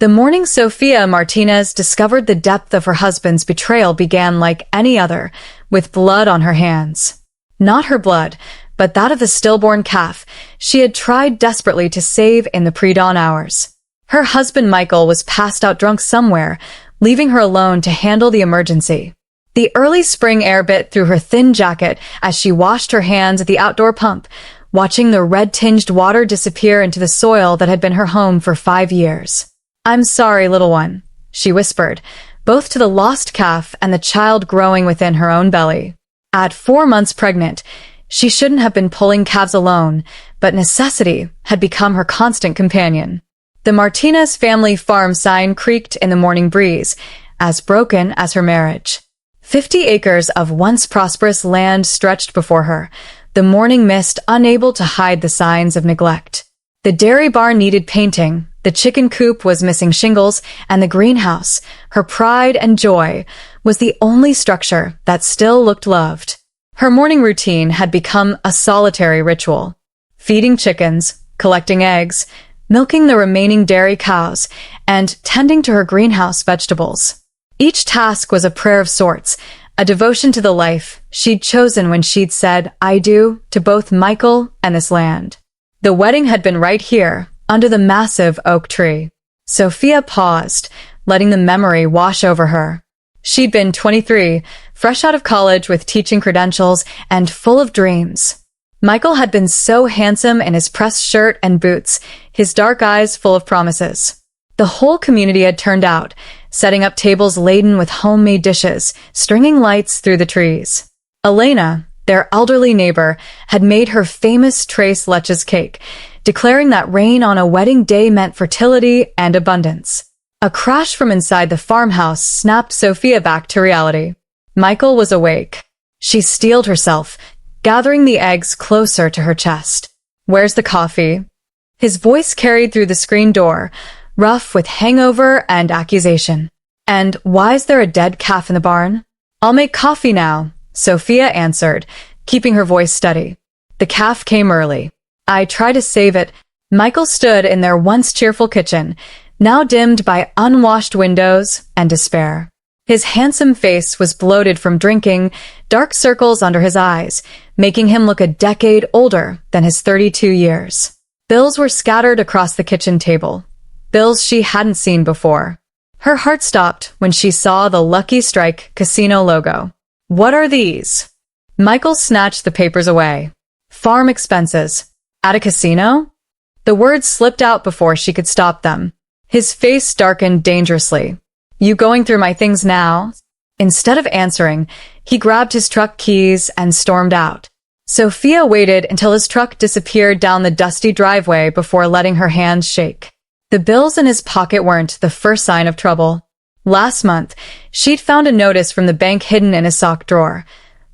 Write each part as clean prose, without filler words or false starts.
The morning Sofia Martinez discovered the depth of her husband's betrayal began like any other, with blood on her hands. Not her blood, but that of the stillborn calf she had tried desperately to save in the pre-dawn hours. Her husband Michael was passed out drunk somewhere, leaving her alone to handle the emergency. The early spring air bit through her thin jacket as she washed her hands at the outdoor pump, watching the red-tinged water disappear into the soil that had been her home for 5 years. "I'm sorry, little one," she whispered, both to the lost calf and the child growing within her own belly. At 4 months pregnant, she shouldn't have been pulling calves alone, but necessity had become her constant companion. The Martinez family farm sign creaked in the morning breeze, as broken as her marriage. 50 acres of once prosperous land stretched before her, the morning mist unable to hide the signs of neglect. The dairy barn needed painting, the chicken coop was missing shingles, and the greenhouse, her pride and joy, was the only structure that still looked loved. Her morning routine had become a solitary ritual. Feeding chickens, collecting eggs, milking the remaining dairy cows, and tending to her greenhouse vegetables. Each task was a prayer of sorts, a devotion to the life she'd chosen when she'd said, "I do," to both Michael and this land. The wedding had been right here, under the massive oak tree. Sofia paused, letting the memory wash over her. She'd been 23, fresh out of college with teaching credentials and full of dreams. Michael had been so handsome in his pressed shirt and boots, his dark eyes full of promises. The whole community had turned out, setting up tables laden with homemade dishes, stringing lights through the trees. Elena, their elderly neighbor, had made her famous tres leches cake, declaring that rain on a wedding day meant fertility and abundance. A crash from inside the farmhouse snapped Sofia back to reality. Michael was awake. She steeled herself, gathering the eggs closer to her chest. "Where's the coffee?" His voice carried through the screen door, rough with hangover and accusation. "And why is there a dead calf in the barn?" "I'll make coffee now," Sofia answered, keeping her voice steady. "The calf came early. I tried to save it." Michael stood in their once cheerful kitchen, now dimmed by unwashed windows and despair. His handsome face was bloated from drinking, dark circles under his eyes, making him look a decade older than his 32 years. Bills were scattered across the kitchen table, bills she hadn't seen before. Her heart stopped when she saw the Lucky Strike casino logo. "What are these?" Michael snatched the papers away. "Farm expenses. At a casino?" The words slipped out before she could stop them. His face darkened dangerously. "You going through my things now?" Instead of answering, he grabbed his truck keys and stormed out. Sofia waited until his truck disappeared down the dusty driveway before letting her hands shake. The bills in his pocket weren't the first sign of trouble. Last month, she'd found a notice from the bank hidden in his sock drawer.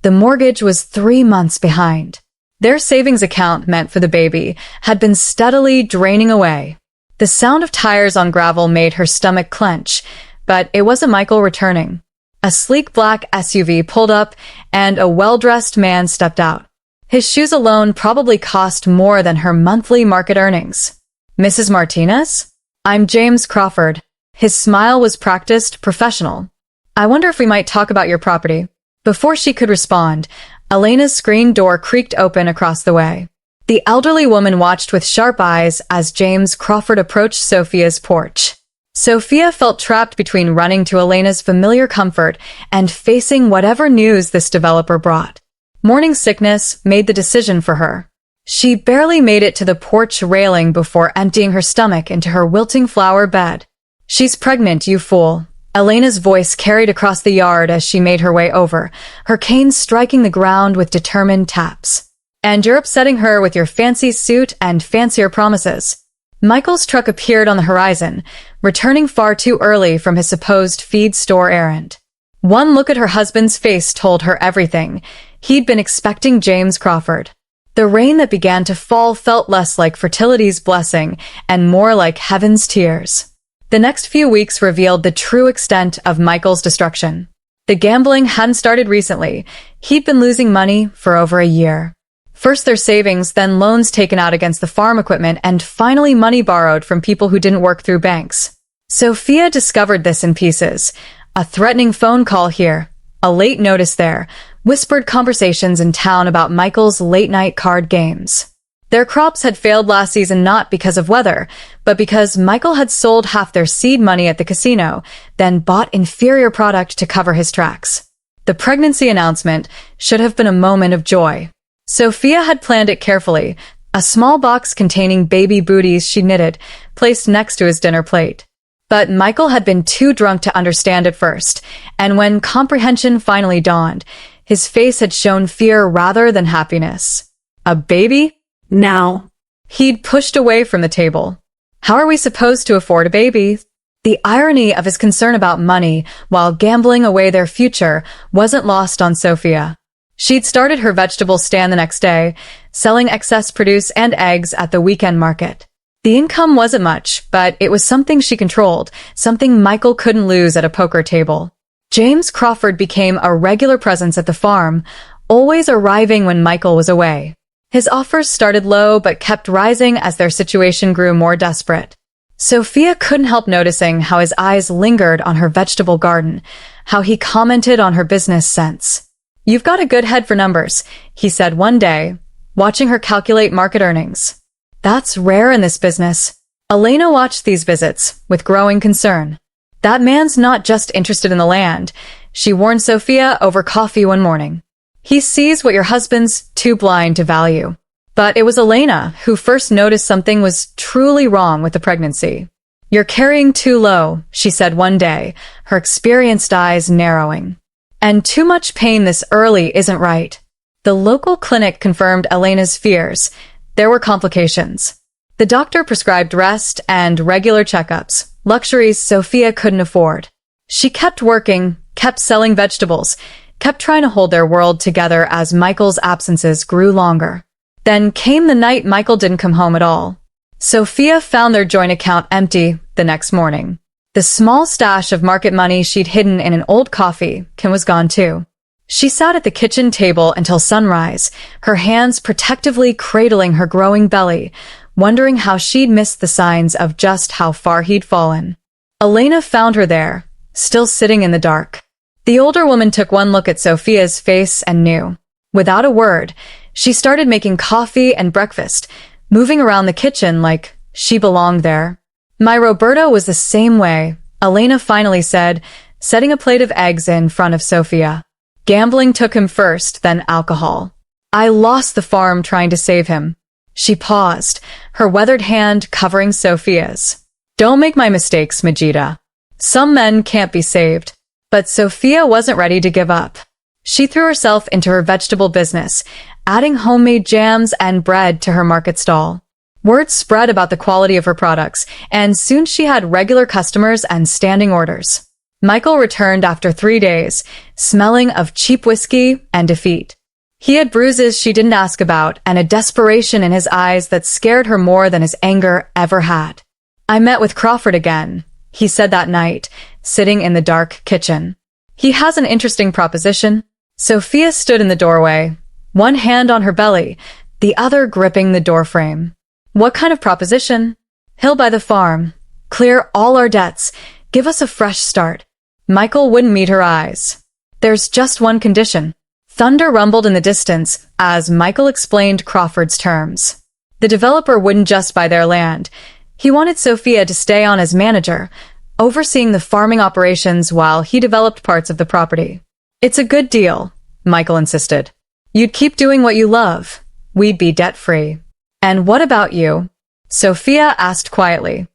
The mortgage was 3 months behind. Their savings account meant for the baby had been steadily draining away. The sound of tires on gravel made her stomach clench, but it wasn't Michael returning. A sleek black SUV pulled up, and a well-dressed man stepped out. His shoes alone probably cost more than her monthly market earnings. "Mrs. Martinez?" "I'm James Crawford." His smile was practiced, professional. "I wonder if we might talk about your property." Before she could respond, Elena's screen door creaked open across the way. The elderly woman watched with sharp eyes as James Crawford approached Sofia's porch. Sofia felt trapped between running to Elena's familiar comfort and facing whatever news this developer brought. Morning sickness made the decision for her. She barely made it to the porch railing before emptying her stomach into her wilting flower bed. "She's pregnant, you fool." Elena's voice carried across the yard as she made her way over, her cane striking the ground with determined taps. "And you're upsetting her with your fancy suit and fancier promises." Michael's truck appeared on the horizon, returning far too early from his supposed feed store errand. One look at her husband's face told her everything. He'd been expecting James Crawford. The rain that began to fall felt less like fertility's blessing and more like heaven's tears. The next few weeks revealed the true extent of Michael's destruction. The gambling hadn't started recently. He'd been losing money for over a year. First their savings, then loans taken out against the farm equipment, and finally money borrowed from people who didn't work through banks. Sophia discovered this in pieces. A threatening phone call here, a late notice there, whispered conversations in town about Michael's late-night card games. Their crops had failed last season not because of weather, but because Michael had sold half their seed money at the casino, then bought inferior product to cover his tracks. The pregnancy announcement should have been a moment of joy. Sophia had planned it carefully, a small box containing baby booties she knitted, placed next to his dinner plate. But Michael had been too drunk to understand at first, and when comprehension finally dawned, his face had shown fear rather than happiness. A baby? Now. He'd pushed away from the table. How are we supposed to afford a baby? The irony of his concern about money while gambling away their future wasn't lost on Sophia. She'd started her vegetable stand the next day, selling excess produce and eggs at the weekend market. The income wasn't much, but it was something she controlled, something Michael couldn't lose at a poker table. James Crawford became a regular presence at the farm, always arriving when Michael was away. His offers started low but kept rising as their situation grew more desperate. Sophia couldn't help noticing how his eyes lingered on her vegetable garden, how he commented on her business sense. "You've got a good head for numbers," he said one day, watching her calculate market earnings. "That's rare in this business." Elena watched these visits with growing concern. "That man's not just interested in the land," she warned Sophia over coffee one morning. "He sees what your husband's too blind to value." But it was Elena who first noticed something was truly wrong with the pregnancy. "You're carrying too low," she said one day, her experienced eyes narrowing. "And too much pain this early isn't right." The local clinic confirmed Elena's fears. There were complications. The doctor prescribed rest and regular checkups, luxuries Sophia couldn't afford. She kept working, kept selling vegetables, kept trying to hold their world together as Michael's absences grew longer. Then came the night Michael didn't come home at all. Sophia found their joint account empty the next morning. The small stash of market money she'd hidden in an old coffee can was gone too. She sat at the kitchen table until sunrise, her hands protectively cradling her growing belly, wondering how she'd missed the signs of just how far he'd fallen. Elena found her there, still sitting in the dark. The older woman took one look at Sophia's face and knew. Without a word, she started making coffee and breakfast, moving around the kitchen like she belonged there. "My Roberto was the same way," Elena finally said, setting a plate of eggs in front of Sophia. "Gambling took him first, then alcohol. I lost the farm trying to save him." She paused, her weathered hand covering Sophia's. "Don't make my mistakes, Majida. Some men can't be saved." But Sophia wasn't ready to give up. She threw herself into her vegetable business, adding homemade jams and bread to her market stall. Word spread about the quality of her products, and soon she had regular customers and standing orders. Michael returned after 3 days, smelling of cheap whiskey and defeat. He had bruises she didn't ask about and a desperation in his eyes that scared her more than his anger ever had. "I met with Crawford again," he said that night, sitting in the dark kitchen. "He has an interesting proposition." Sophia stood in the doorway, one hand on her belly, the other gripping the doorframe. "What kind of proposition?" "He'll buy the farm, clear all our debts, give us a fresh start." Michael wouldn't meet her eyes. "There's just one condition." Thunder rumbled in the distance as Michael explained Crawford's terms. The developer wouldn't just buy their land. He wanted Sophia to stay on as manager, overseeing the farming operations while he developed parts of the property. "It's a good deal," Michael insisted. "You'd keep doing what you love. We'd be debt-free." "And what about you?" Sophia asked quietly.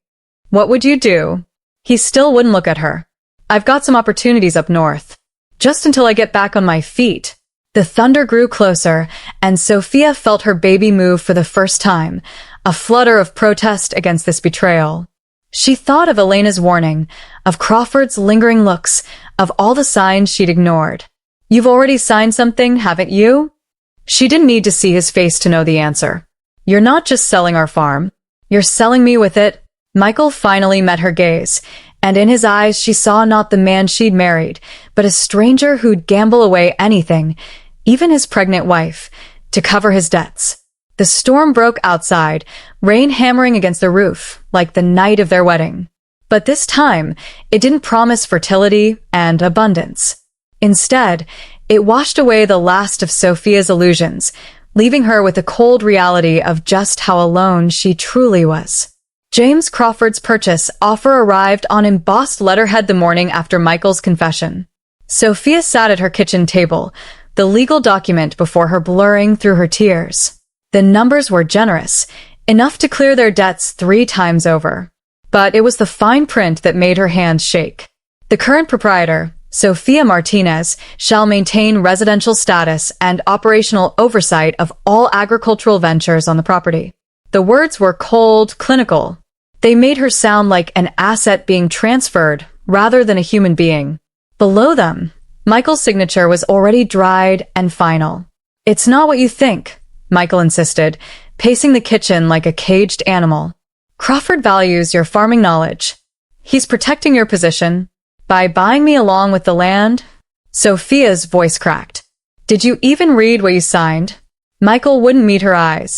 "What would you do?" He still wouldn't look at her. "I've got some opportunities up north. Just until I get back on my feet." The thunder grew closer, and Sophia felt her baby move for the first time, a flutter of protest against this betrayal. She thought of Elena's warning, of Crawford's lingering looks, of all the signs she'd ignored. "You've already signed something, haven't you?" She didn't need to see his face to know the answer. "You're not just selling our farm. You're selling me with it." Michael finally met her gaze, and in his eyes she saw not the man she'd married, but a stranger who'd gamble away anything, even his pregnant wife, to cover his debts. The storm broke outside, rain hammering against the roof, like the night of their wedding. But this time, it didn't promise fertility and abundance. Instead, it washed away the last of Sophia's illusions, leaving her with the cold reality of just how alone she truly was. James Crawford's purchase offer arrived on embossed letterhead the morning after Michael's confession. Sophia sat at her kitchen table, the legal document before her blurring through her tears. The numbers were generous, enough to clear their debts 3 times over. But it was the fine print that made her hands shake. The current proprietor, Sophia Martinez, shall maintain residential status and operational oversight of all agricultural ventures on the property. The words were cold, clinical. They made her sound like an asset being transferred rather than a human being. Below them, Michael's signature was already dried and final. "It's not what you think," Michael insisted, pacing the kitchen like a caged animal. "Crawford values your farming knowledge. He's protecting your position by buying me along with the land." Sophia's voice cracked. "Did you even read what you signed?" Michael wouldn't meet her eyes.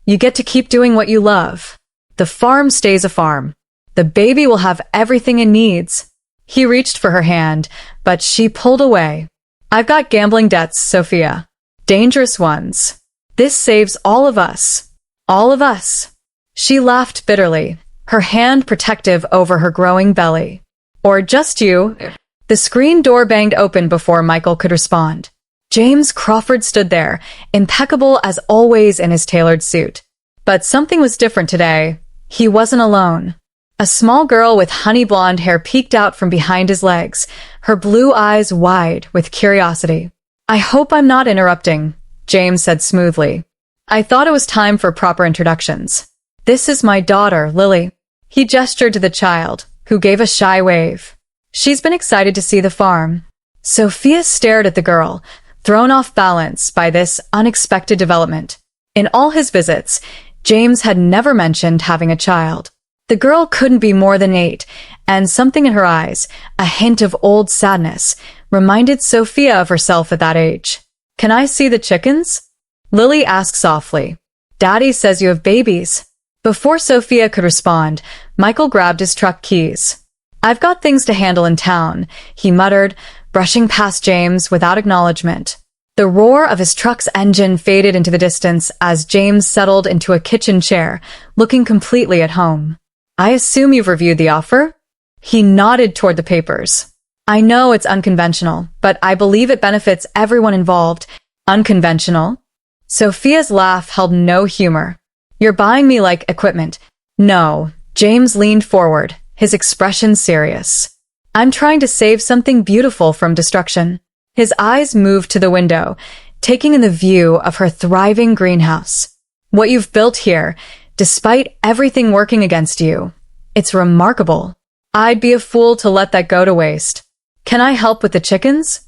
"You get to keep doing what you love. The farm stays a farm. The baby will have everything it needs." He reached for her hand, but she pulled away. "I've got gambling debts, Sophia. Dangerous ones. This saves all of us. All of us." She laughed bitterly, her hand protective over her growing belly. "Or just you." The screen door banged open before Michael could respond. James Crawford stood there, impeccable as always in his tailored suit. But something was different today. He wasn't alone. A small girl with honey blonde hair peeked out from behind his legs, her blue eyes wide with curiosity. "I hope I'm not interrupting," James said smoothly. "I thought it was time for proper introductions. This is my daughter, Lily." He gestured to the child, who gave a shy wave. "She's been excited to see the farm." Sophia stared at the girl, thrown off balance by this unexpected development. In all his visits, James had never mentioned having a child. The girl couldn't be more than 8, and something in her eyes, a hint of old sadness, reminded Sophia of herself at that age. "Can I see the chickens?" Lily asked softly. "Daddy says you have babies." Before Sophia could respond, Michael grabbed his truck keys. "I've got things to handle in town," he muttered, brushing past James without acknowledgement. The roar of his truck's engine faded into the distance as James settled into a kitchen chair, looking completely at home. "I assume you've reviewed the offer?" He nodded toward the papers. "I know it's unconventional, but I believe it benefits everyone involved." "Unconventional?" Sophia's laugh held no humor. "You're buying me like equipment." "No." James leaned forward, his expression serious. "I'm trying to save something beautiful from destruction." His eyes moved to the window, taking in the view of her thriving greenhouse. "What you've built here, despite everything working against you, it's remarkable. I'd be a fool to let that go to waste." "Can I help with the chickens?"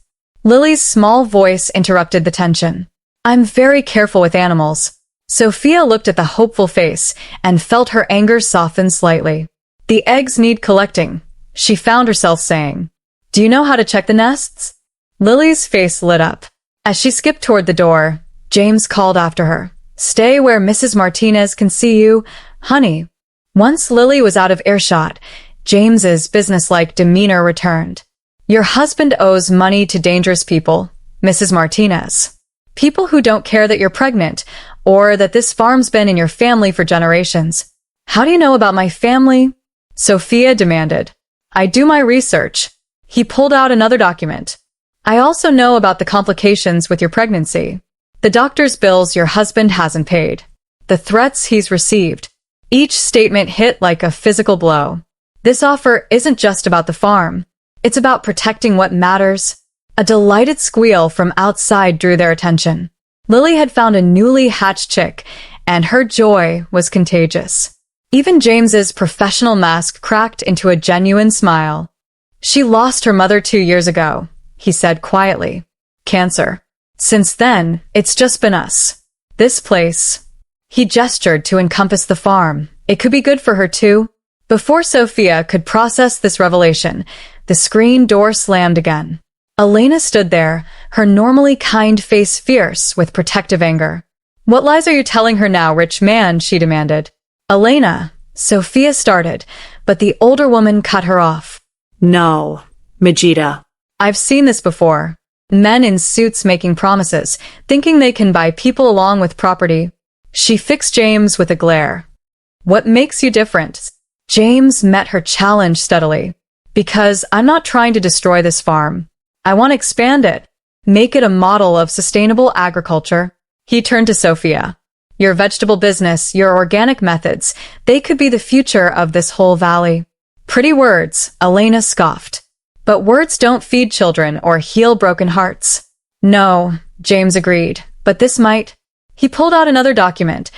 Lily's small voice interrupted the tension. "I'm very careful with animals." Sophia looked at the hopeful face and felt her anger soften slightly. "The eggs need collecting," she found herself saying. "Do you know how to check the nests?" Lily's face lit up. As she skipped toward the door, James called after her. "Stay where Mrs. Martinez can see you, honey." Once Lily was out of earshot, James's businesslike demeanor returned. "Your husband owes money to dangerous people, Mrs. Martinez. People who don't care that you're pregnant, or that this farm's been in your family for generations." "How do you know about my family?" Sophia demanded. "I do my research." He pulled out another document. "I also know about the complications with your pregnancy. The doctor's bills your husband hasn't paid. The threats he's received." Each statement hit like a physical blow. "This offer isn't just about the farm. It's about protecting what matters." A delighted squeal from outside drew their attention. Lily had found a newly hatched chick, and her joy was contagious. Even James's professional mask cracked into a genuine smile. "She lost her mother 2 years ago," he said quietly. "Cancer. Since then, it's just been us. This place." He gestured to encompass the farm. "It could be good for her too." Before Sophia could process this revelation, the screen door slammed again. Elena stood there, her normally kind face fierce with protective anger. "What lies are you telling her now, rich man?" she demanded. "Elena," Sophia started, but the older woman cut her off. No, Majida. I've seen this before. Men in suits making promises, thinking they can buy people along with property. She fixed James with a glare. What makes you different? James met her challenge steadily. Because I'm not trying to destroy this farm. I want to expand it. Make it a model of sustainable agriculture. He turned to Sophia. Your vegetable business, your organic methods, they could be the future of this whole valley. Pretty words, Elena scoffed. But words don't feed children or heal broken hearts. No, James agreed, but this might. He pulled out another document,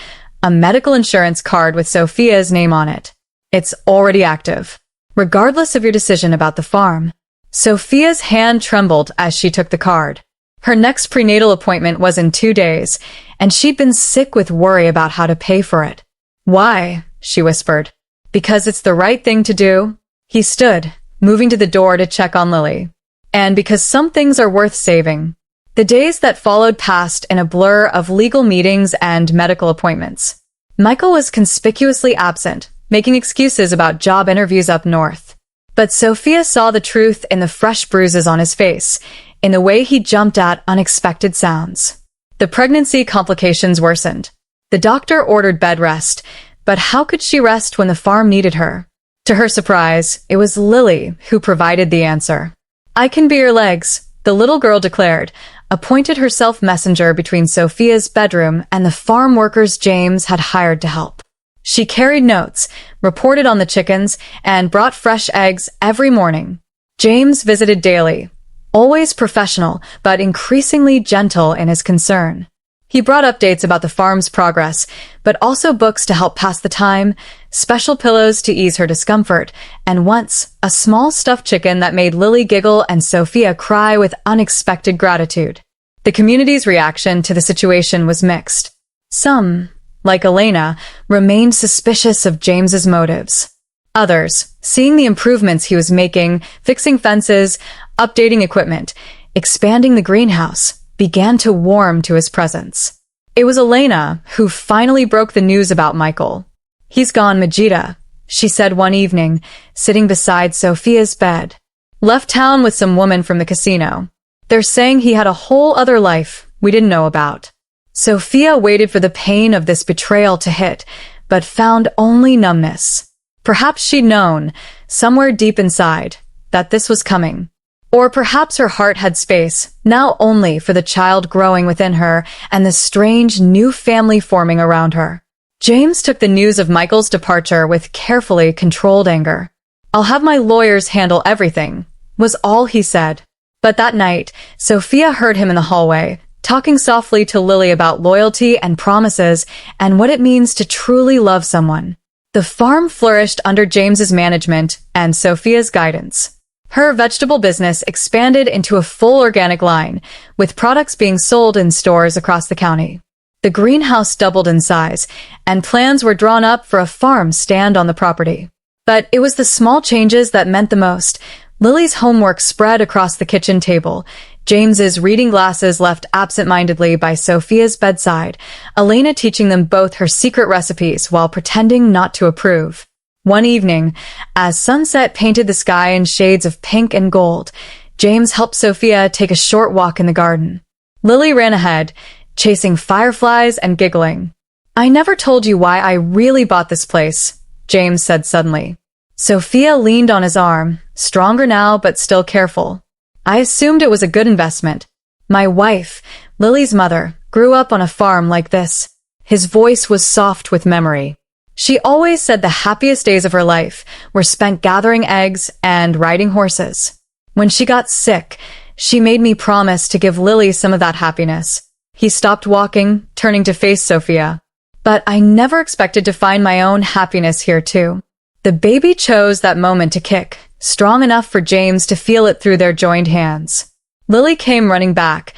a medical insurance card with Sophia's name on it. It's already active, regardless of your decision about the farm. Sophia's hand trembled as she took the card. Her next prenatal appointment was in 2 days, and she'd been sick with worry about how to pay for it. Why? She whispered. Because it's the right thing to do. He stood, moving to the door to check on Lily. And because some things are worth saving. The days that followed passed in a blur of legal meetings and medical appointments. Michael was conspicuously absent, making excuses about job interviews up north. But Sophia saw the truth in the fresh bruises on his face, in the way he jumped at unexpected sounds. The pregnancy complications worsened. The doctor ordered bed rest, but how could she rest when the farm needed her? To her surprise, it was Lily who provided the answer. I can be your legs, the little girl declared, appointed herself messenger between Sophia's bedroom and the farm workers James had hired to help. She carried notes, reported on the chickens, and brought fresh eggs every morning. James visited daily, always professional, but increasingly gentle in his concern. He brought updates about the farm's progress, but also books to help pass the time, special pillows to ease her discomfort, and once, a small stuffed chicken that made Lily giggle and Sophia cry with unexpected gratitude. The community's reaction to the situation was mixed. Some, like Elena, remained suspicious of James's motives. Others, seeing the improvements he was making, fixing fences, updating equipment, expanding the greenhouse, began to warm to his presence. It was Elena who finally broke the news about Michael. He's gone, Majida, she said one evening, sitting beside Sophia's bed. Left town with some woman from the casino. They're saying he had a whole other life we didn't know about. Sophia waited for the pain of this betrayal to hit, but found only numbness. Perhaps she'd known, somewhere deep inside, that this was coming. Or perhaps her heart had space, now only for the child growing within her and the strange new family forming around her. James took the news of Michael's departure with carefully controlled anger. I'll have my lawyers handle everything, was all he said. But that night, Sophia heard him in the hallway, talking softly to Lily about loyalty and promises and what it means to truly love someone. The farm flourished under James's management and Sophia's guidance. Her vegetable business expanded into a full organic line, with products being sold in stores across the county. The greenhouse doubled in size, and plans were drawn up for a farm stand on the property. But it was the small changes that meant the most. Lily's homework spread across the kitchen table, James's reading glasses left absent-mindedly by Sophia's bedside, Elena teaching them both her secret recipes while pretending not to approve. One evening, as sunset painted the sky in shades of pink and gold, James helped Sophia take a short walk in the garden. Lily ran ahead, chasing fireflies and giggling. I never told you why I really bought this place, James said suddenly. Sophia leaned on his arm, stronger now but still careful. I assumed it was a good investment. My wife, Lily's mother, grew up on a farm like this. His voice was soft with memory. She always said the happiest days of her life were spent gathering eggs and riding horses. When she got sick, she made me promise to give Lily some of that happiness. He stopped walking, turning to face Sophia. But I never expected to find my own happiness here too. The baby chose that moment to kick, strong enough for James to feel it through their joined hands. Lily came running back,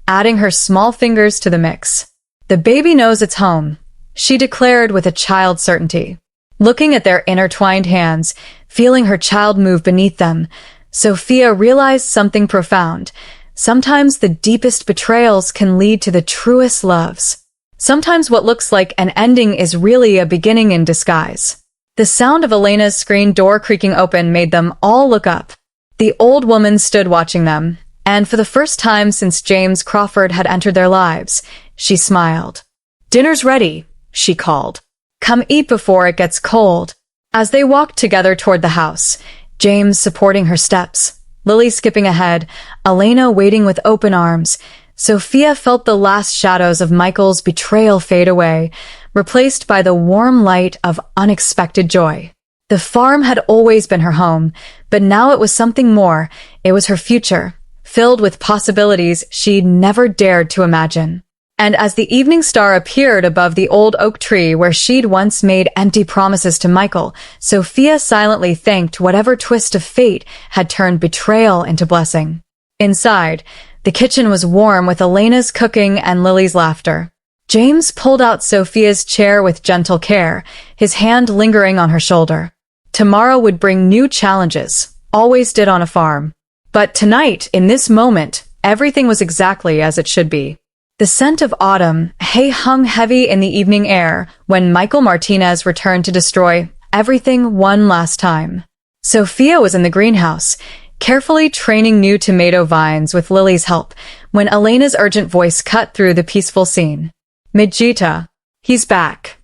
adding her small fingers to the mix. The baby knows it's home, she declared with a child's certainty. Looking at their intertwined hands, feeling her child move beneath them, Sophia realized something profound. Sometimes the deepest betrayals can lead to the truest loves. Sometimes what looks like an ending is really a beginning in disguise. The sound of Elena's screen door creaking open made them all look up. The old woman stood watching them, and for the first time since James Crawford had entered their lives, she smiled. "Dinner's ready," she called. "Come eat before it gets cold." As they walked together toward the house, James supporting her steps, Lily skipping ahead, Elena waiting with open arms, Sophia felt the last shadows of Michael's betrayal fade away, replaced by the warm light of unexpected joy. The farm had always been her home, but now it was something more. It was her future, filled with possibilities she'd never dared to imagine. And as the evening star appeared above the old oak tree where she'd once made empty promises to Michael, Sophia silently thanked whatever twist of fate had turned betrayal into blessing. Inside, the kitchen was warm with Elena's cooking and Lily's laughter. James pulled out Sophia's chair with gentle care, his hand lingering on her shoulder. Tomorrow would bring new challenges, always did on a farm. But tonight, in this moment, everything was exactly as it should be. The scent of autumn, hay hung heavy in the evening air when Michael Martinez returned to destroy everything one last time. Sophia was in the greenhouse, carefully training new tomato vines with Lily's help, when Elena's urgent voice cut through the peaceful scene. "Mijita, he's back."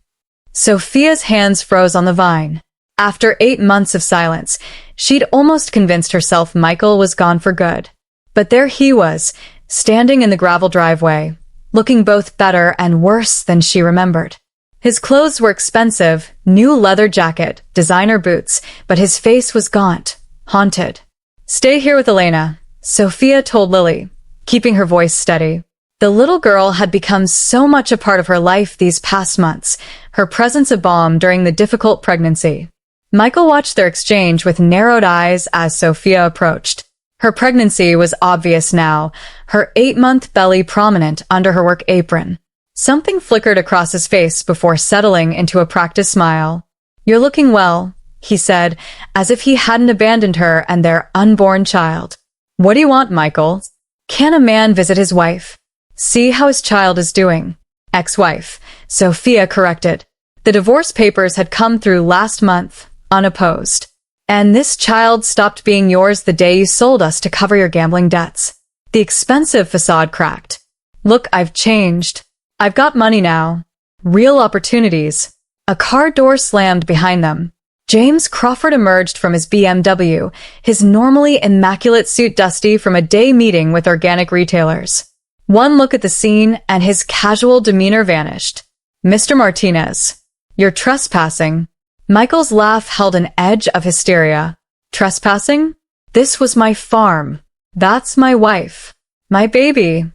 Sophia's hands froze on the vine. After 8 months of silence, she'd almost convinced herself Michael was gone for good. But there he was, standing in the gravel driveway, looking both better and worse than she remembered. His clothes were expensive, new leather jacket, designer boots, but his face was gaunt, haunted. "Stay here with Elena," Sophia told Lily, keeping her voice steady. The little girl had become so much a part of her life these past months, her presence a balm during the difficult pregnancy. Michael watched their exchange with narrowed eyes as Sophia approached. Her pregnancy was obvious now, her 8-month belly prominent under her work apron. Something flickered across his face before settling into a practiced smile. "You're looking well," he said, as if he hadn't abandoned her and their unborn child. "What do you want, Michael?" "Can a man visit his wife? See how his child is doing?" "Ex-wife," Sophia corrected. The divorce papers had come through last month, unopposed. "And this child stopped being yours the day you sold us to cover your gambling debts." The expensive facade cracked. "Look, I've changed. I've got money now. Real opportunities." A car door slammed behind them. James Crawford emerged from his BMW, his normally immaculate suit dusty from a day meeting with organic retailers. One look at the scene and his casual demeanor vanished. "Mr. Martinez, you're trespassing." Michael's laugh held an edge of hysteria. "Trespassing? This was my farm. That's my wife. My baby."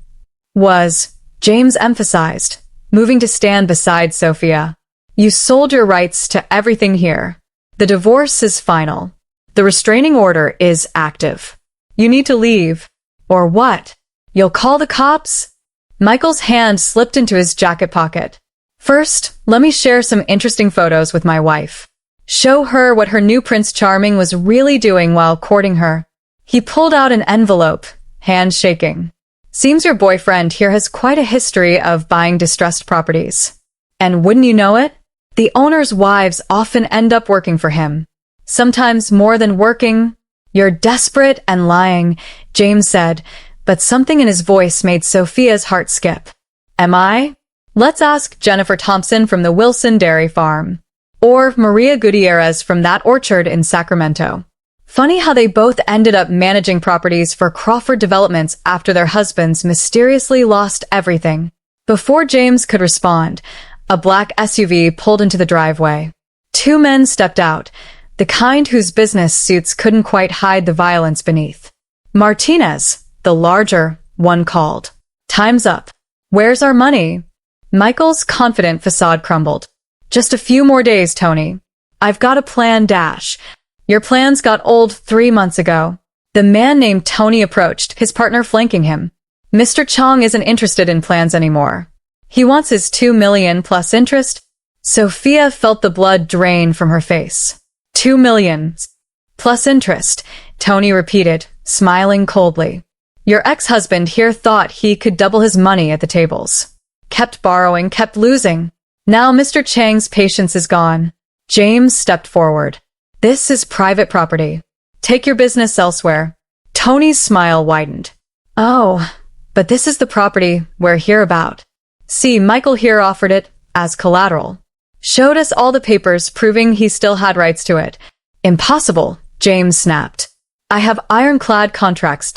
"Was," James emphasized, moving to stand beside Sophia. "You sold your rights to everything here. The divorce is final. The restraining order is active. You need to leave. Or what? You'll call the cops?" Michael's hand slipped into his jacket pocket. "First, let me share some interesting photos with my wife. Show her what her new Prince Charming was really doing while courting her." He pulled out an envelope, hand shaking. "Seems your boyfriend here has quite a history of buying distressed properties. And wouldn't you know it? The owners' wives often end up working for him. Sometimes more than working." "You're desperate and lying," James said, but something in his voice made Sophia's heart skip. "Am I? Let's ask Jennifer Thompson from the Wilson Dairy Farm. Or Maria Gutierrez from that orchard in Sacramento." Funny how they both ended up managing properties for Crawford Developments after their husbands mysteriously lost everything. Before James could respond, a black SUV pulled into the driveway. 2 men stepped out, the kind whose business suits couldn't quite hide the violence beneath. "Martinez," the larger one called. "Time's up. Where's our money?" Michael's confident facade crumbled. "Just a few more days, Tony. I've got a plan dash." "Your plans got old 3 months ago." The man named Tony approached, his partner flanking him. "Mr. Chong isn't interested in plans anymore. He wants his $2 million plus interest." Sophia felt the blood drain from her face. $2 million plus interest, Tony repeated, smiling coldly. "Your ex-husband here thought he could double his money at the tables. Kept borrowing, kept losing. Now Mr. Chang's patience is gone. James stepped forward. This is private property. Take your business elsewhere. Tony's smile widened. Oh, but this is the property we're here about. See, Michael here offered it as collateral. Showed us all the papers proving he still had rights to it. Impossible, James snapped. I have ironclad contracts,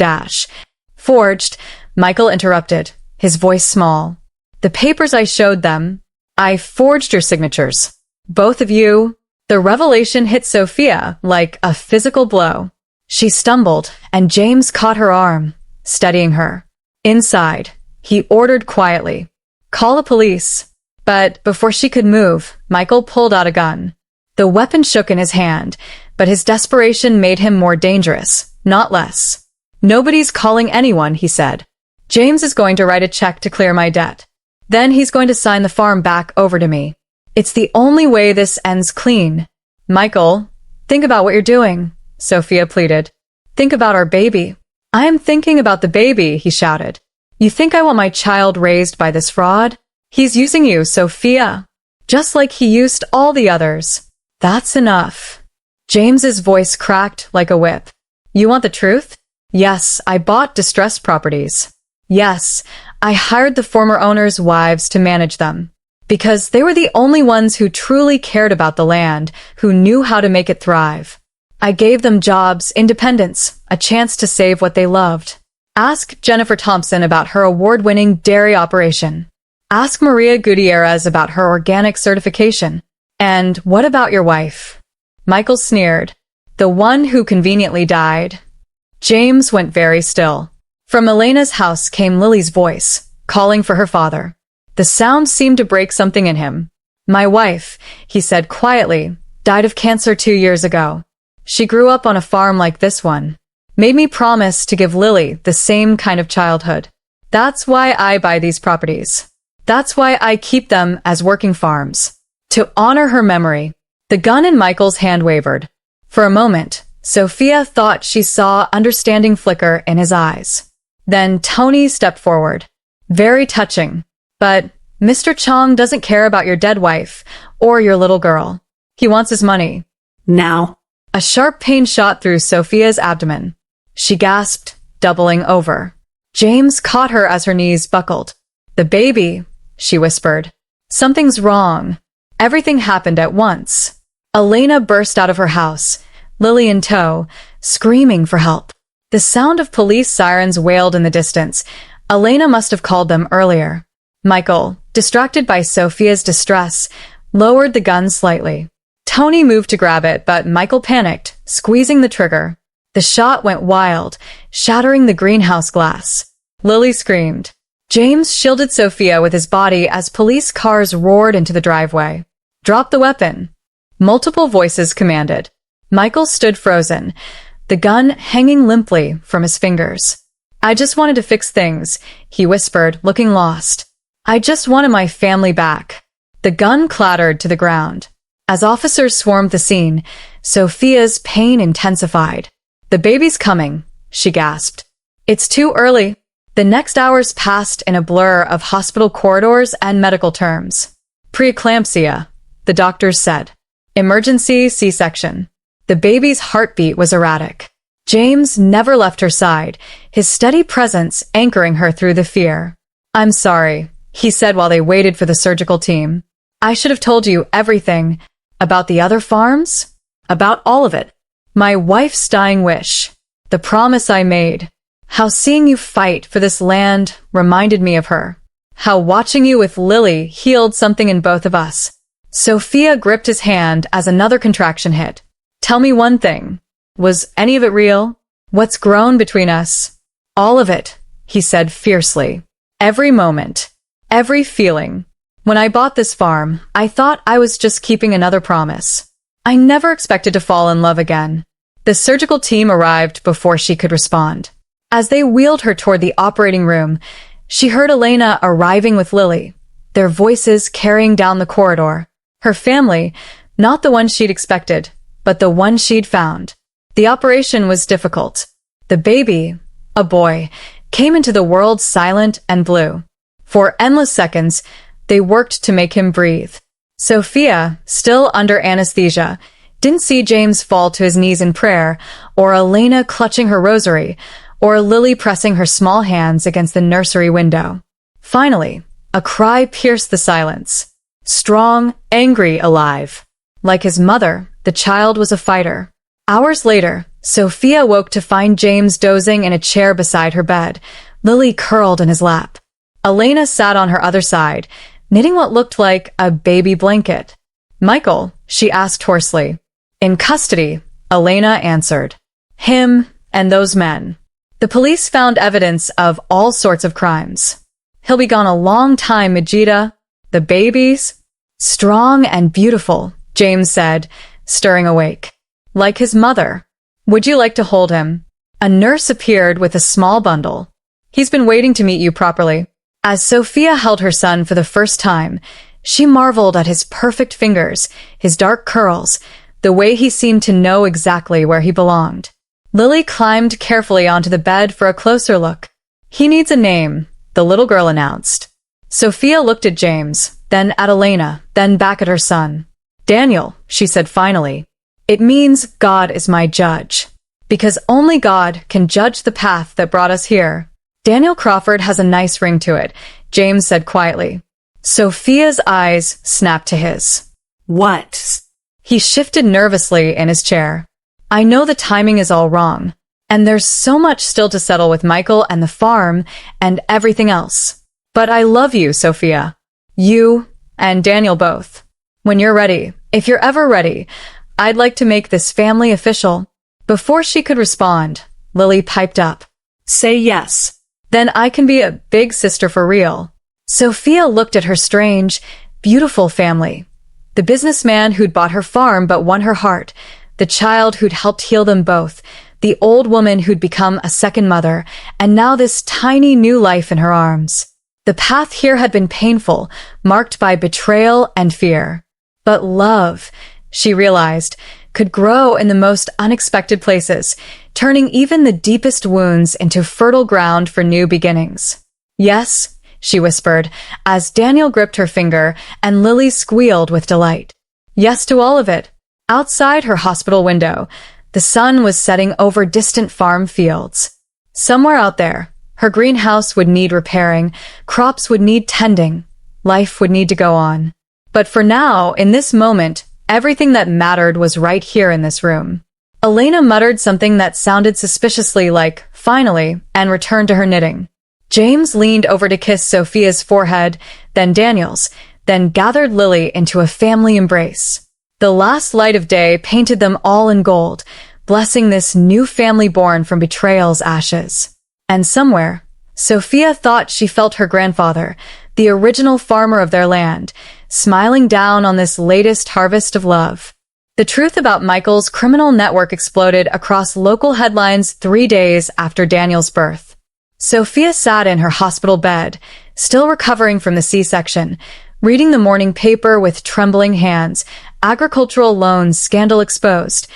Forged, Michael interrupted, his voice small. The papers I showed them, I forged your signatures. Both of you. The revelation hit Sophia like a physical blow. She stumbled, and James caught her arm, steadying her. Inside, he ordered quietly, "Call the police." But before she could move, Michael pulled out a gun. The weapon shook in his hand, but his desperation made him more dangerous, not less. "Nobody's calling anyone," he said. "James is going to write a check to clear my debt. Then he's going to sign the farm back over to me. It's the only way this ends clean." "Michael, think about what you're doing," Sophia pleaded. "Think about our baby." "I am thinking about the baby," he shouted. "You think I want my child raised by this fraud? He's using you, Sophia, just like he used all the others." "That's enough." James's voice cracked like a whip. "You want the truth?" "Yes, I bought distressed properties. Yes, I hired the former owners' wives to manage them. Because they were the only ones who truly cared about the land, who knew how to make it thrive. I gave them jobs, independence, a chance to save what they loved. Ask Jennifer Thompson about her award-winning dairy operation. Ask Maria Gutierrez about her organic certification. And what about your wife?" Michael sneered. "The one who conveniently died." James went very still. From Elena's house came Lily's voice, calling for her father. The sound seemed to break something in him. "My wife," he said quietly, "died of cancer 2 years ago. She grew up on a farm like this one. Made me promise to give Lily the same kind of childhood. That's why I buy these properties. That's why I keep them as working farms. To honor her memory." The gun in Michael's hand wavered. For a moment, Sophia thought she saw understanding flicker in his eyes. Then Tony stepped forward. "Very touching. But Mr. Chong doesn't care about your dead wife or your little girl. He wants his money." Now. A sharp pain shot through Sophia's abdomen. She gasped, doubling over. James caught her as her knees buckled. "The baby," she whispered. "Something's wrong." Everything happened at once. Elena burst out of her house, Lily in tow, screaming for help. The sound of police sirens wailed in the distance. Elena must have called them earlier. Michael, distracted by Sophia's distress, lowered the gun slightly. Tony moved to grab it, but Michael panicked, squeezing the trigger. The shot went wild, shattering the greenhouse glass. Lily screamed. James shielded Sophia with his body as police cars roared into the driveway. "Drop the weapon," multiple voices commanded. Michael stood frozen, the gun hanging limply from his fingers. "I just wanted to fix things," he whispered, looking lost. "I just wanted my family back." The gun clattered to the ground. As officers swarmed the scene, Sophia's pain intensified. "The baby's coming," she gasped. "It's too early." The next hours passed in a blur of hospital corridors and medical terms. Preeclampsia, the doctors said. Emergency C-section. The baby's heartbeat was erratic. James never left her side, his steady presence anchoring her through the fear. "I'm sorry," he said while they waited for the surgical team. "I should have told you everything. About the other farms? About all of it. My wife's dying wish. The promise I made. How seeing you fight for this land reminded me of her. How watching you with Lily healed something in both of us." Sophia gripped his hand as another contraction hit. "Tell me one thing. Was any of it real? What's grown between us?" "All of it," he said fiercely. "Every moment. Every feeling. When I bought this farm, I thought I was just keeping another promise. I never expected to fall in love again." The surgical team arrived before she could respond. As they wheeled her toward the operating room, she heard Elena arriving with Lily, their voices carrying down the corridor. Her family, not the one she'd expected, but the one she'd found. The operation was difficult. The baby, a boy, came into the world silent and blue. For endless seconds, they worked to make him breathe. Sophia, still under anesthesia, didn't see James fall to his knees in prayer, or Elena clutching her rosary, or Lily pressing her small hands against the nursery window. Finally, a cry pierced the silence. Strong, angry, alive. Like his mother, the child was a fighter. Hours later, Sophia woke to find James dozing in a chair beside her bed, Lily curled in his lap. Elena sat on her other side, knitting what looked like a baby blanket. "Michael?" she asked hoarsely. "In custody," Elena answered. "Him and those men. The police found evidence of all sorts of crimes. He'll be gone a long time, Majida. The babies?" "Strong and beautiful," James said, stirring awake. "Like his mother. Would you like to hold him?" A nurse appeared with a small bundle. "He's been waiting to meet you properly." As Sophia held her son for the first time, she marveled at his perfect fingers, his dark curls, the way he seemed to know exactly where he belonged. Lily climbed carefully onto the bed for a closer look. "He needs a name," the little girl announced. Sophia looked at James, then at Elena, then back at her son. "Daniel," she said finally. "It means God is my judge. Because only God can judge the path that brought us here." "Daniel Crawford has a nice ring to it," James said quietly. Sophia's eyes snapped to his. What? He shifted nervously in his chair. "I know the timing is all wrong, and there's so much still to settle with Michael and the farm and everything else. But I love you, Sophia. You and Daniel both. When you're ready, if you're ever ready, I'd like to make this family official." Before she could respond, Lily piped up. "Say yes." "Then I can be a big sister for real." Sophia looked at her strange, beautiful family. The businessman who'd bought her farm but won her heart, the child who'd helped heal them both, the old woman who'd become a second mother, and now this tiny new life in her arms. The path here had been painful, marked by betrayal and fear. But love, she realized, could grow in the most unexpected places, turning even the deepest wounds into fertile ground for new beginnings. "Yes," she whispered, as Daniel gripped her finger and Lily squealed with delight. Yes to all of it. Outside her hospital window, the sun was setting over distant farm fields. Somewhere out there, her greenhouse would need repairing, crops would need tending, life would need to go on. But for now, in this moment, everything that mattered was right here in this room. Elena muttered something that sounded suspiciously like, "finally," and returned to her knitting. James leaned over to kiss Sophia's forehead, then Daniel's, then gathered Lily into a family embrace. The last light of day painted them all in gold, blessing this new family born from betrayal's ashes. And somewhere, Sophia thought she felt her grandfather, the original farmer of their land, smiling down on this latest harvest of love. The truth about Michael's criminal network exploded across local headlines 3 days after Daniel's birth. Sophia sat in her hospital bed, still recovering from the C-section, reading the morning paper with trembling hands, agricultural loans scandal exposed,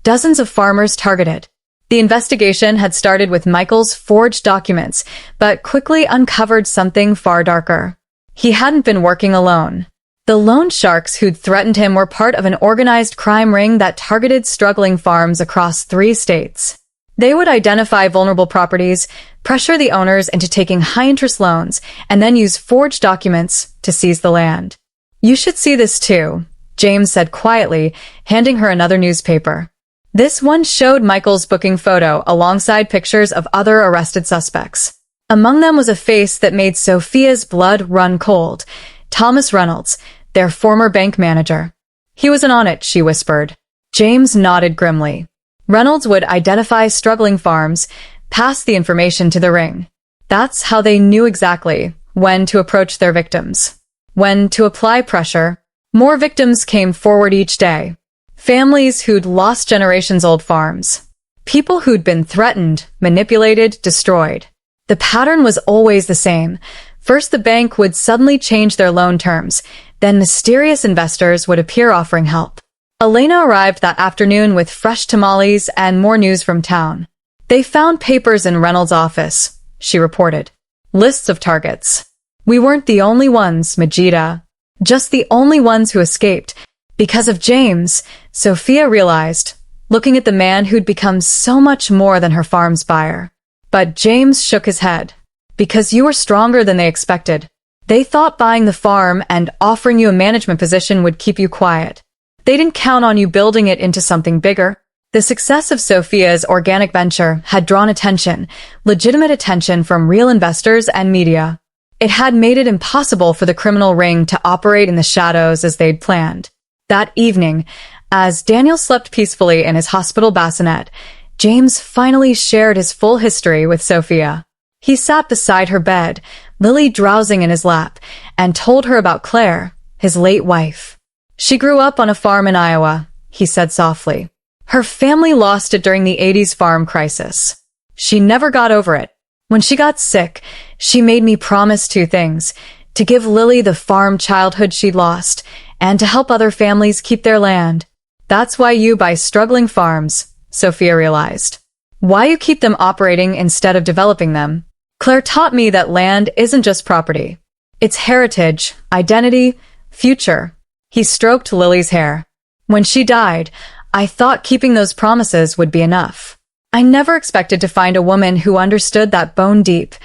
dozens of farmers targeted. The investigation had started with Michael's forged documents, but quickly uncovered something far darker. He hadn't been working alone. The loan sharks who'd threatened him were part of an organized crime ring that targeted struggling farms across 3 states. They would identify vulnerable properties, pressure the owners into taking high-interest loans, and then use forged documents to seize the land. "You should see this too," James said quietly, handing her another newspaper. This one showed Michael's booking photo alongside pictures of other arrested suspects. Among them was a face that made Sophia's blood run cold. Thomas Reynolds, their former bank manager. "He wasn't on it," she whispered. James nodded grimly. Reynolds would identify struggling farms, pass the information to the ring. That's how they knew exactly when to approach their victims, when to apply pressure. More victims came forward each day. Families who'd lost generations-old farms. People who'd been threatened, manipulated, destroyed. The pattern was always the same. First, the bank would suddenly change their loan terms. Then mysterious investors would appear offering help. Elena arrived that afternoon with fresh tamales and more news from town. "They found papers in Reynolds' office," she reported. "Lists of targets. We weren't the only ones, Majida. just the only ones who escaped. Because of James, Sophia realized, looking at the man who'd become so much more than her farm's buyer. But James shook his head. Because you were stronger than they expected. They thought buying the farm and offering you a management position would keep you quiet. They didn't count on you building it into something bigger. The success of Sophia's organic venture had drawn attention, legitimate attention from real investors and media. It had made it impossible for the criminal ring to operate in the shadows as they'd planned. That evening, as Daniel slept peacefully in his hospital bassinet, James finally shared his full history with Sophia. He sat beside her bed, Lily drowsing in his lap, and told her about Claire, his late wife. She grew up on a farm in Iowa, he said softly. Her family lost it during the 80s farm crisis. She never got over it. When she got sick, she made me promise two things: to give Lily the farm childhood she'd lost, and to help other families keep their land. That's why you buy struggling farms, Sophia realized. Why you keep them operating instead of developing them. Claire taught me that land isn't just property. It's heritage, identity, future. He stroked Lily's hair. When she died, I thought keeping those promises would be enough. I never expected to find a woman who understood that bone deep,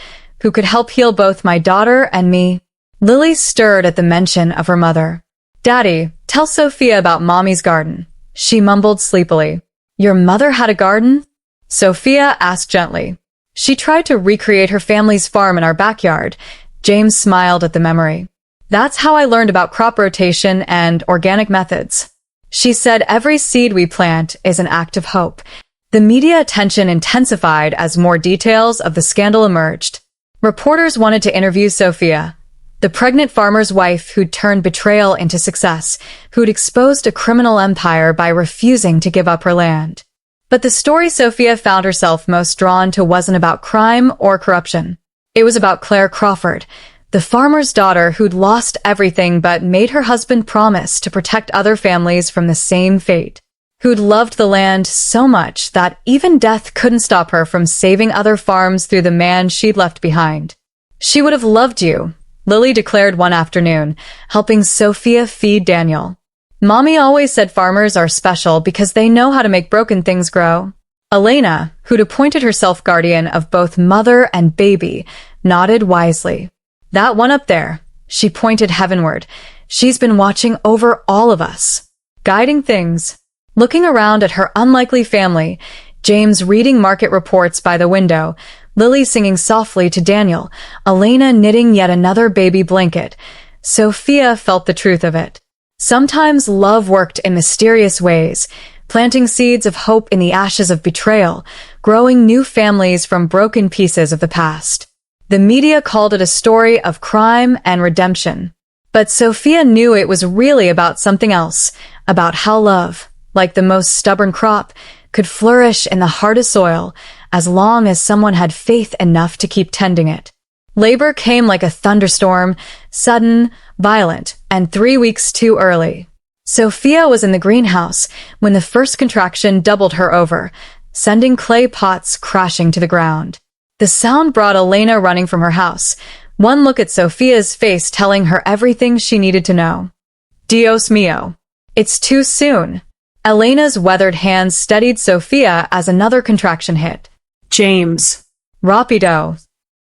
who could help heal both my daughter and me. Lily stirred at the mention of her mother. Daddy, tell Sophia about Mommy's garden. She mumbled sleepily. Your mother had a garden? Sophia asked gently. She tried to recreate her family's farm in our backyard. James smiled at the memory. That's how I learned about crop rotation and organic methods. She said every seed we plant is an act of hope. The media attention intensified as more details of the scandal emerged. Reporters wanted to interview Sophia, the pregnant farmer's wife who'd turned betrayal into success, who'd exposed a criminal empire by refusing to give up her land. But the story Sophia found herself most drawn to wasn't about crime or corruption. It was about Claire Crawford, the farmer's daughter who'd lost everything but made her husband promise to protect other families from the same fate, who'd loved the land so much that even death couldn't stop her from saving other farms through the man she'd left behind. She would have loved you, Lily declared one afternoon, helping Sophia feed Daniel. Mommy always said farmers are special because they know how to make broken things grow. Elena, who'd appointed herself guardian of both mother and baby, nodded wisely. That one up there, she pointed heavenward. She's been watching over all of us, guiding things. Looking around at her unlikely family, James reading market reports by the window, Lily singing softly to Daniel, Elena knitting yet another baby blanket. Sophia felt the truth of it. Sometimes love worked in mysterious ways, planting seeds of hope in the ashes of betrayal, growing new families from broken pieces of the past. The media called it a story of crime and redemption. But Sophia knew it was really about something else, about how love, like the most stubborn crop, could flourish in the hardest soil as long as someone had faith enough to keep tending it. Labor came like a thunderstorm, sudden, violent, and 3 weeks too early. Sophia was in the greenhouse when the first contraction doubled her over, sending clay pots crashing to the ground. The sound brought Elena running from her house, one look at Sophia's face telling her everything she needed to know. Dios mío. It's too soon. Elena's weathered hands steadied Sophia as another contraction hit. James. Rapido.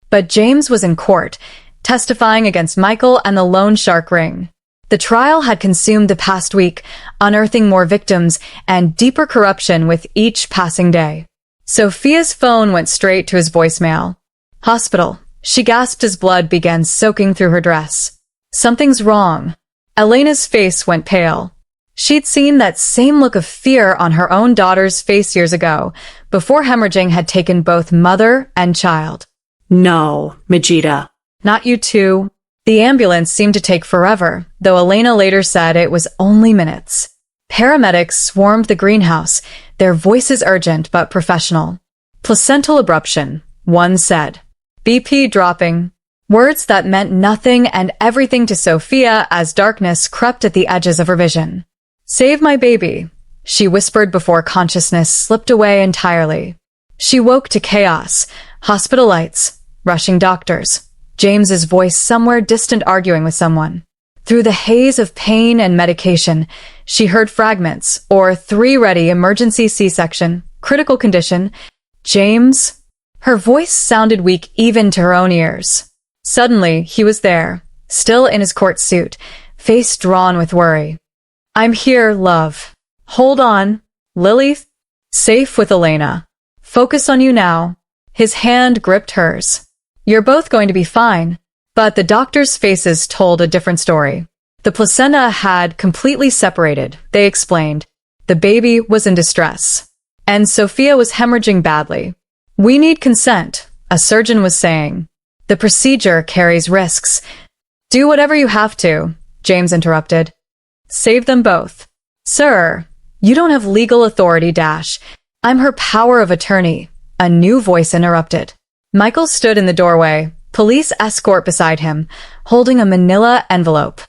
But James was in court, testifying against Michael and the loan shark ring. The trial had consumed the past week, unearthing more victims and deeper corruption with each passing day. Sophia's phone went straight to his voicemail. Hospital. She gasped as blood began soaking through her dress. Something's wrong. Elena's face went pale. She'd seen that same look of fear on her own daughter's face years ago, before hemorrhaging had taken both mother and child. No, Majida. Not you too. The ambulance seemed to take forever, though Elena later said it was only minutes. Paramedics swarmed the greenhouse, their voices urgent but professional. Placental abruption, one said. BP dropping. Words that meant nothing and everything to Sophia as darkness crept at the edges of her vision. Save my baby, she whispered before consciousness slipped away entirely. She woke to chaos, hospital lights, rushing doctors, James's voice somewhere distant arguing with someone. Through the haze of pain and medication, she heard fragments, or 3 ready, emergency C-section, critical condition, James. Her voice sounded weak even to her own ears. Suddenly, he was there, still in his court suit, face drawn with worry. I'm here, love. Hold on. Lily, safe with Elena. Focus on you now. His hand gripped hers. You're both going to be fine. But the doctors' faces told a different story. The placenta had completely separated, they explained. The baby was in distress. And Sophia was hemorrhaging badly. We need consent, a surgeon was saying. The procedure carries risks. Do whatever you have to, James interrupted. Save them both. Sir, you don't have legal authority, I'm her power of attorney, a new voice interrupted. Michael stood in the doorway, police escort beside him, holding a manila envelope.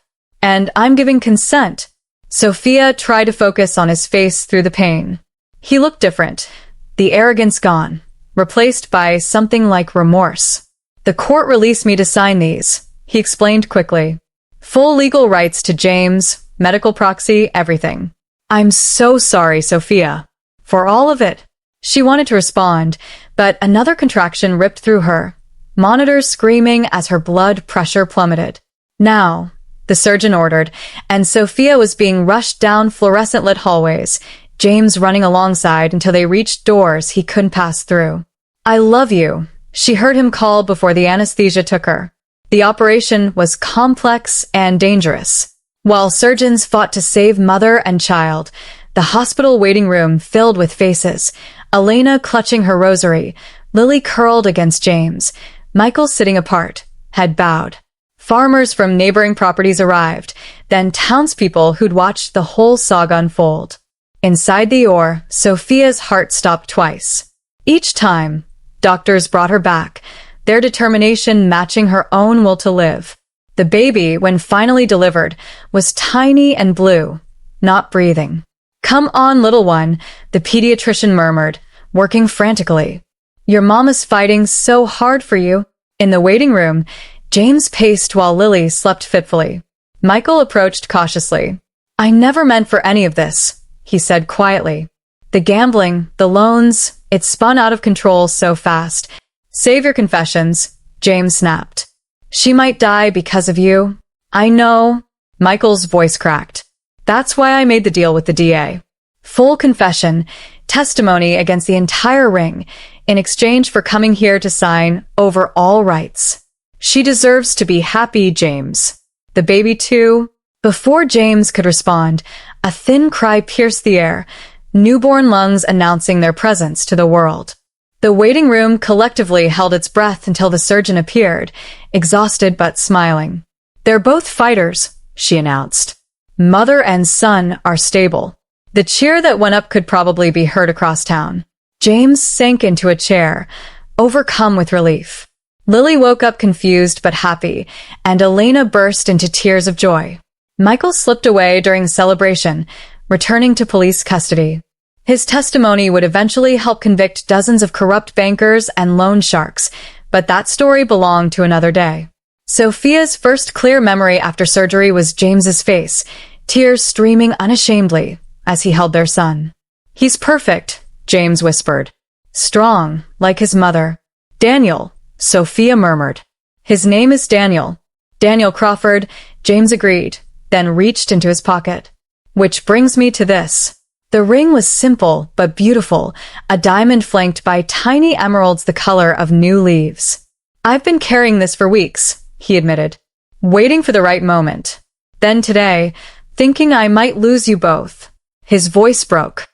And I'm giving consent. Sophia tried to focus on his face through the pain. He looked different, the arrogance gone, replaced by something like remorse. The court released me to sign these, he explained quickly. Full legal rights to James, medical proxy, everything. I'm so sorry, Sophia. For all of it. She wanted to respond, but another contraction ripped through her, monitors screaming as her blood pressure plummeted. Now, the surgeon ordered, and Sophia was being rushed down fluorescent-lit hallways, James running alongside until they reached doors he couldn't pass through. I love you, she heard him call before the anesthesia took her. The operation was complex and dangerous. While surgeons fought to save mother and child, the hospital waiting room filled with faces, Elena clutching her rosary, Lily curled against James, Michael sitting apart, head bowed. Farmers from neighboring properties arrived, then townspeople who'd watched the whole saga unfold. Inside the OR, Sophia's heart stopped twice. Each time, doctors brought her back, their determination matching her own will to live. The baby, when finally delivered, was tiny and blue, not breathing. Come on, little one, the pediatrician murmured, working frantically. Your mama's fighting so hard for you. In the waiting room, James paced while Lily slept fitfully. Michael approached cautiously. I never meant for any of this, he said quietly. The gambling, the loans, it spun out of control so fast. Save your confessions, James snapped. She might die because of you. I know. Michael's voice cracked. That's why I made the deal with the DA. Full confession, testimony against the entire ring, in exchange for coming here to sign over all rights. She deserves to be happy, James. The baby too. Before James could respond, a thin cry pierced the air, newborn lungs announcing their presence to the world. The waiting room collectively held its breath until the surgeon appeared, exhausted but smiling. They're both fighters, she announced. Mother and son are stable. The cheer that went up could probably be heard across town. James sank into a chair, overcome with relief. Lily woke up confused but happy, and Elena burst into tears of joy. Michael slipped away during the celebration, returning to police custody. His testimony would eventually help convict dozens of corrupt bankers and loan sharks, but that story belonged to another day. Sophia's first clear memory after surgery was James's face, tears streaming unashamedly as he held their son. He's perfect, James whispered. Strong, like his mother. Daniel, Sophia murmured. His name is Daniel. Daniel Crawford, James agreed, then reached into his pocket. Which brings me to this. The ring was simple but beautiful, a diamond flanked by tiny emeralds the color of new leaves. I've been carrying this for weeks, he admitted, waiting for the right moment. Then today, thinking I might lose you both. His voice broke.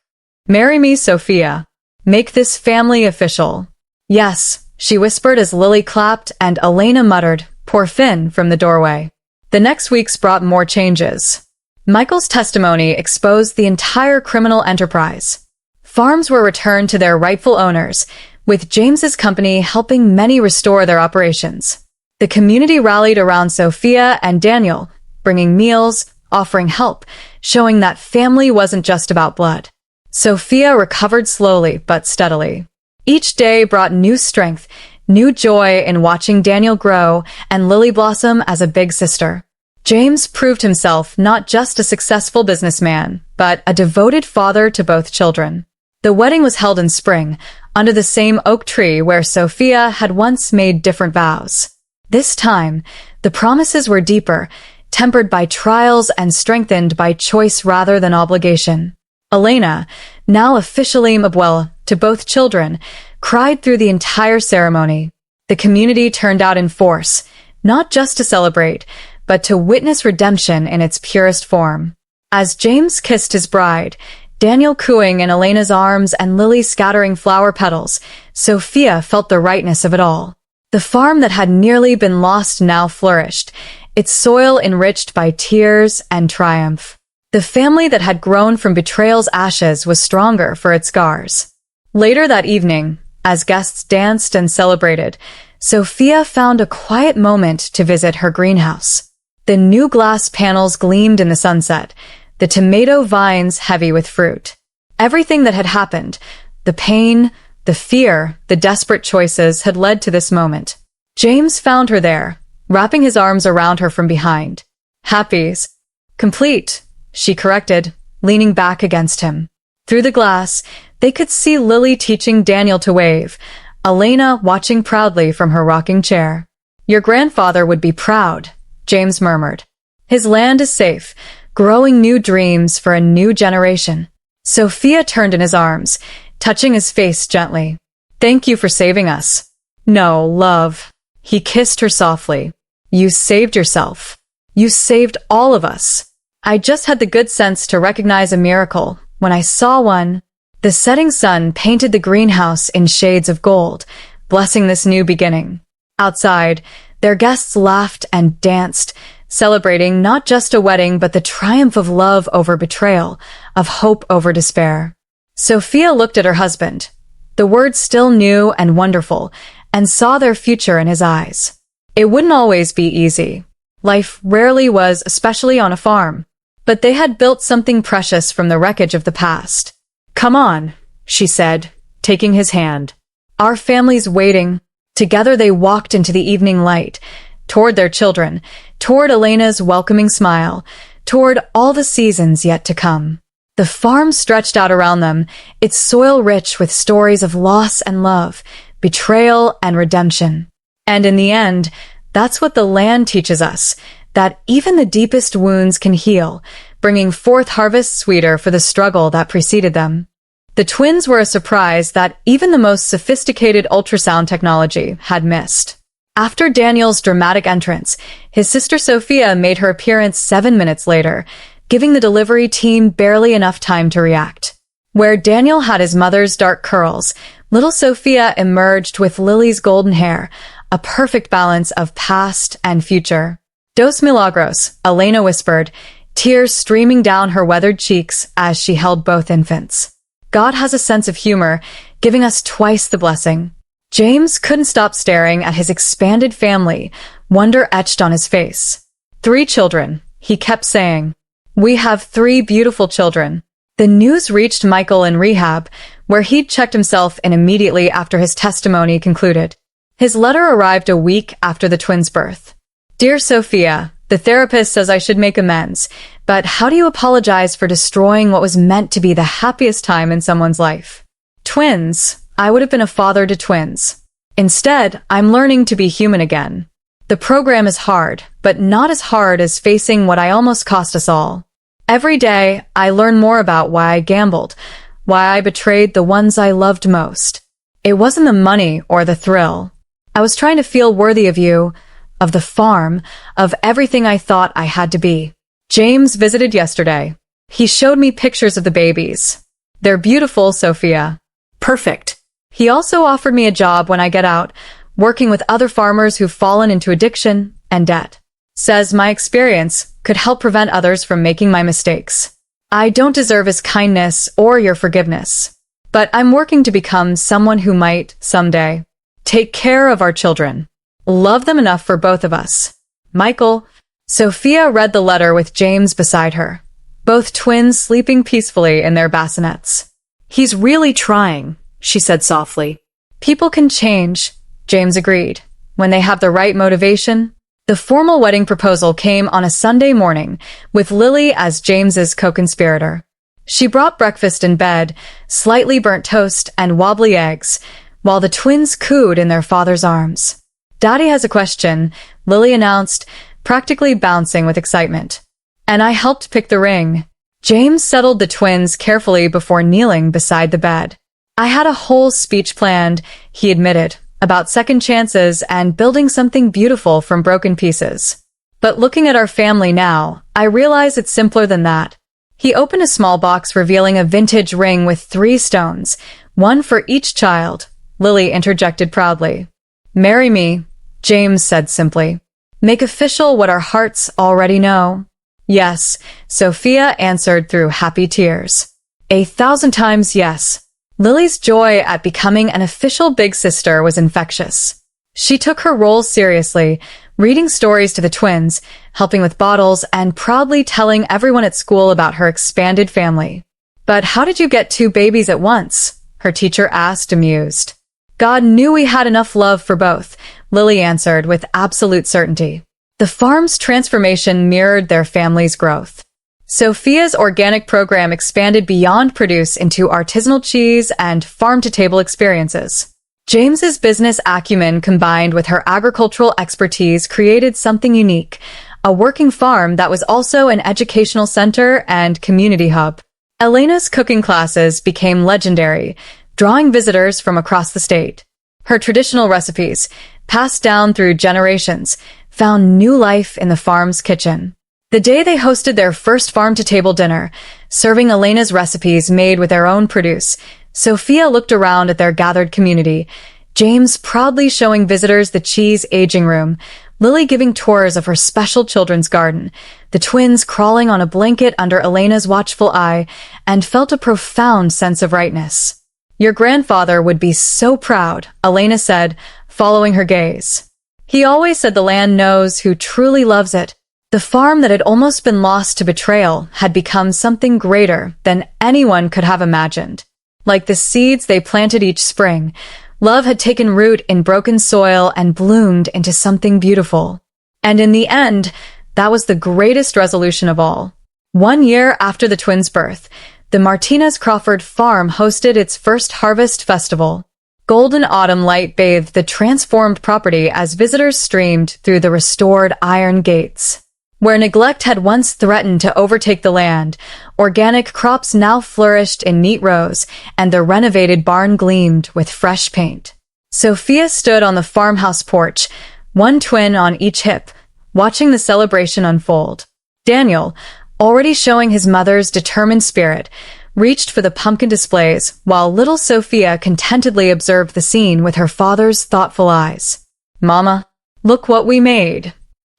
Marry me, Sophia. Make this family official. Yes, she whispered as Lily clapped and Elena muttered, poor Finn, from the doorway. The next weeks brought more changes. Michael's testimony exposed the entire criminal enterprise. Farms were returned to their rightful owners, with James's company helping many restore their operations. The community rallied around Sophia and Daniel, bringing meals, offering help, showing that family wasn't just about blood. Sophia recovered slowly but steadily. Each day brought new strength, new joy in watching Daniel grow and Lily blossom as a big sister. James proved himself not just a successful businessman, but a devoted father to both children. The wedding was held in spring, under the same oak tree where Sophia had once made different vows. This time, the promises were deeper, tempered by trials and strengthened by choice rather than obligation. Elena, now officially Mabuela to both children, cried through the entire ceremony. The community turned out in force, not just to celebrate, but to witness redemption in its purest form. As James kissed his bride, Daniel cooing in Elena's arms and Lily scattering flower petals, Sophia felt the rightness of it all. The farm that had nearly been lost now flourished, its soil enriched by tears and triumph. The family that had grown from betrayal's ashes was stronger for its scars. Later that evening, as guests danced and celebrated, Sophia found a quiet moment to visit her greenhouse. The new glass panels gleamed in the sunset, the tomato vines heavy with fruit. Everything that had happened, the pain, the fear, the desperate choices had led to this moment. James found her there, wrapping his arms around her from behind. Happy's. Complete, she corrected, leaning back against him. Through the glass, they could see Lily teaching Daniel to wave, Elena watching proudly from her rocking chair. Your grandfather would be proud, James murmured. His land is safe, growing new dreams for a new generation. Sophia turned in his arms, touching his face gently. Thank you for saving us. No, love. He kissed her softly. You saved yourself. You saved all of us. I just had the good sense to recognize a miracle when I saw one. The setting sun painted the greenhouse in shades of gold, blessing this new beginning. Outside, their guests laughed and danced, celebrating not just a wedding but the triumph of love over betrayal, of hope over despair. Sophia looked at her husband, the words still new and wonderful, and saw their future in his eyes. It wouldn't always be easy. Life rarely was, especially on a farm. But they had built something precious from the wreckage of the past. Come on, she said, taking his hand. Our family's waiting. Together they walked into the evening light, toward their children, toward Elena's welcoming smile, toward all the seasons yet to come. The farm stretched out around them, its soil rich with stories of loss and love, betrayal and redemption. And in the end, that's what the land teaches us, that even the deepest wounds can heal, bringing forth harvests sweeter for the struggle that preceded them. The twins were a surprise that even the most sophisticated ultrasound technology had missed. After Daniel's dramatic entrance, his sister Sophia made her appearance 7 minutes later, giving the delivery team barely enough time to react. Where Daniel had his mother's dark curls, little Sophia emerged with Lily's golden hair, a perfect balance of past and future. Dos milagros, Elena whispered, tears streaming down her weathered cheeks as she held both infants. God has a sense of humor, giving us twice the blessing. James couldn't stop staring at his expanded family, wonder etched on his face. 3 children, he kept saying. We have 3 beautiful children. The news reached Michael in rehab, where he'd checked himself in immediately after his testimony concluded. His letter arrived a week after the twins' birth. Dear Sophia, the therapist says I should make amends, but how do you apologize for destroying what was meant to be the happiest time in someone's life? Twins. I would have been a father to twins. Instead, I'm learning to be human again. The program is hard, but not as hard as facing what I almost cost us all. Every day, I learn more about why I gambled, why I betrayed the ones I loved most. It wasn't the money or the thrill. I was trying to feel worthy of you, of the farm, of everything I thought I had to be. James visited yesterday. He showed me pictures of the babies. They're beautiful, Sophia. Perfect. He also offered me a job when I get out, working with other farmers who've fallen into addiction and debt. Says my experience could help prevent others from making my mistakes. I don't deserve his kindness or your forgiveness, but I'm working to become someone who might, someday, take care of our children. Love them enough for both of us. Michael. Sophia read the letter with James beside her, both twins sleeping peacefully in their bassinets. He's really trying, she said softly. People can change, James agreed, when they have the right motivation. The formal wedding proposal came on a Sunday morning, with Lily as James's co-conspirator. She brought breakfast in bed, slightly burnt toast and wobbly eggs, while the twins cooed in their father's arms. "Daddy has a question," Lily announced, practically bouncing with excitement. "And I helped pick the ring." James settled the twins carefully before kneeling beside the bed. "I had a whole speech planned," he admitted, "about second chances and building something beautiful from broken pieces. But looking at our family now, I realize it's simpler than that." He opened a small box revealing a vintage ring with 3 stones, one for each child. Lily interjected proudly. "Marry me," James said simply. "Make official what our hearts already know." "Yes," Sophia answered through happy tears. 1,000 times yes. Lily's joy at becoming an official big sister was infectious. She took her role seriously, reading stories to the twins, helping with bottles, and proudly telling everyone at school about her expanded family. "But how did you get 2 babies at once?" her teacher asked, amused. "God knew we had enough love for both," Lily answered with absolute certainty. The farm's transformation mirrored their family's growth. Sophia's organic program expanded beyond produce into artisanal cheese and farm-to-table experiences. James's business acumen combined with her agricultural expertise created something unique, a working farm that was also an educational center and community hub. Elena's cooking classes became legendary, drawing visitors from across the state. Her traditional recipes, passed down through generations, found new life in the farm's kitchen. The day they hosted their first farm-to-table dinner, serving Elena's recipes made with their own produce, Sophia looked around at their gathered community, James proudly showing visitors the cheese aging room, Lily giving tours of her special children's garden, the twins crawling on a blanket under Elena's watchful eye, and felt a profound sense of rightness. "Your grandfather would be so proud," Elena said, following her gaze. "He always said the land knows who truly loves it." The farm that had almost been lost to betrayal had become something greater than anyone could have imagined. Like the seeds they planted each spring, love had taken root in broken soil and bloomed into something beautiful. And in the end, that was the greatest resolution of all. 1 year after the twins' birth, the Martinez Crawford farm hosted its first harvest festival. Golden autumn light bathed the transformed property as visitors streamed through the restored iron gates. Where neglect had once threatened to overtake the land, organic crops now flourished in neat rows, and the renovated barn gleamed with fresh paint. Sophia stood on the farmhouse porch, one twin on each hip, watching the celebration unfold. Daniel, already showing his mother's determined spirit, reached for the pumpkin displays, while little Sophia contentedly observed the scene with her father's thoughtful eyes. "Mama, look what we made,"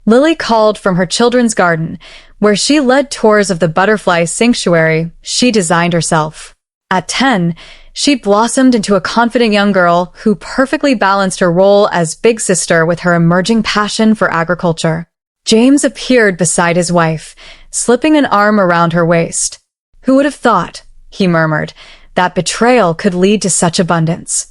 Lily called from her children's garden, where she led tours of the butterfly sanctuary she designed herself. At 10, she blossomed into a confident young girl who perfectly balanced her role as big sister with her emerging passion for agriculture. James appeared beside his wife, slipping an arm around her waist. "Who would have thought," he murmured, "that betrayal could lead to such abundance?"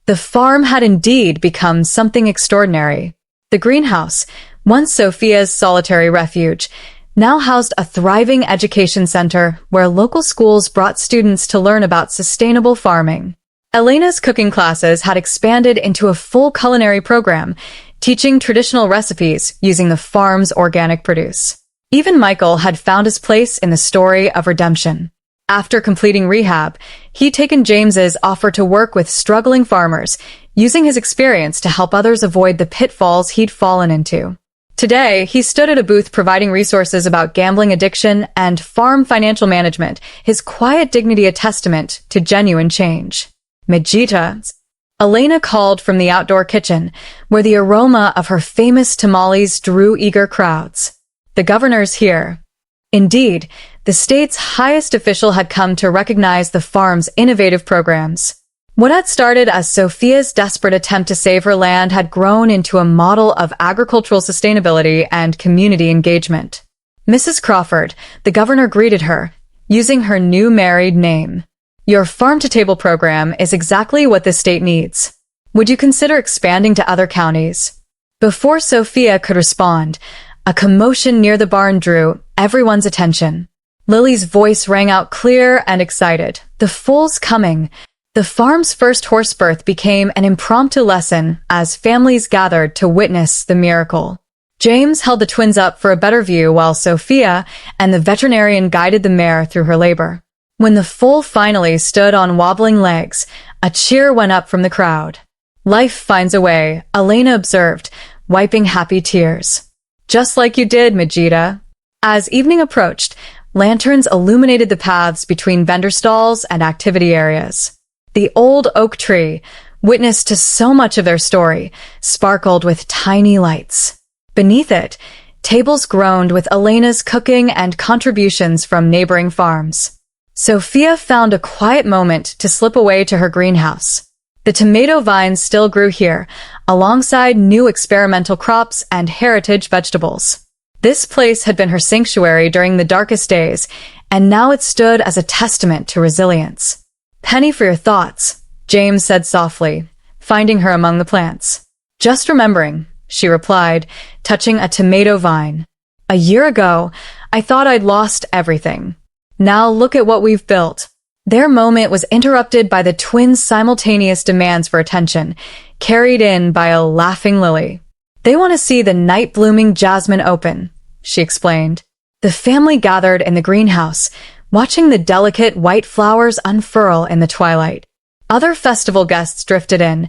The farm had indeed become something extraordinary. The greenhouse, once Sophia's solitary refuge, now housed a thriving education center where local schools brought students to learn about sustainable farming. Elena's cooking classes had expanded into a full culinary program, teaching traditional recipes using the farm's organic produce. Even Michael had found his place in the story of redemption. After completing rehab, he'd taken James's offer to work with struggling farmers, using his experience to help others avoid the pitfalls he'd fallen into. Today, he stood at a booth providing resources about gambling addiction and farm financial management, his quiet dignity a testament to genuine change. "Majita," Elena called from the outdoor kitchen, where the aroma of her famous tamales drew eager crowds. "The governor's here." Indeed, the state's highest official had come to recognize the farm's innovative programs. What had started as Sophia's desperate attempt to save her land had grown into a model of agricultural sustainability and community engagement. Mrs. Crawford, the governor greeted her, using her new married name. "Your farm-to-table program is exactly what the state needs. Would you consider expanding to other counties?" Before Sophia could respond, a commotion near the barn drew everyone's attention. Lily's voice rang out clear and excited. The foal's coming. The farm's first horse birth became an impromptu lesson as families gathered to witness the miracle. James held the twins up for a better view while Sophia and the veterinarian guided the mare through her labor. When the foal finally stood on wobbling legs, a cheer went up from the crowd. "Life finds a way," Elena observed, wiping happy tears. "Just like you did, Majida." As evening approached, lanterns illuminated the paths between vendor stalls and activity areas. The old oak tree, witness to so much of their story, sparkled with tiny lights. Beneath it, tables groaned with Elena's cooking and contributions from neighboring farms. Sophia found a quiet moment to slip away to her greenhouse. The tomato vines still grew here, alongside new experimental crops and heritage vegetables. This place had been her sanctuary during the darkest days, and now it stood as a testament to resilience. "Penny for your thoughts," James said softly, finding her among the plants. "Just remembering," she replied, touching a tomato vine. "A year ago, I thought I'd lost everything. Now look at what we've built." Their moment was interrupted by the twins' simultaneous demands for attention, carried in by a laughing Lily. "They want to see the night-blooming jasmine open," she explained. The family gathered in the greenhouse, watching the delicate white flowers unfurl in the twilight. Other festival guests drifted in,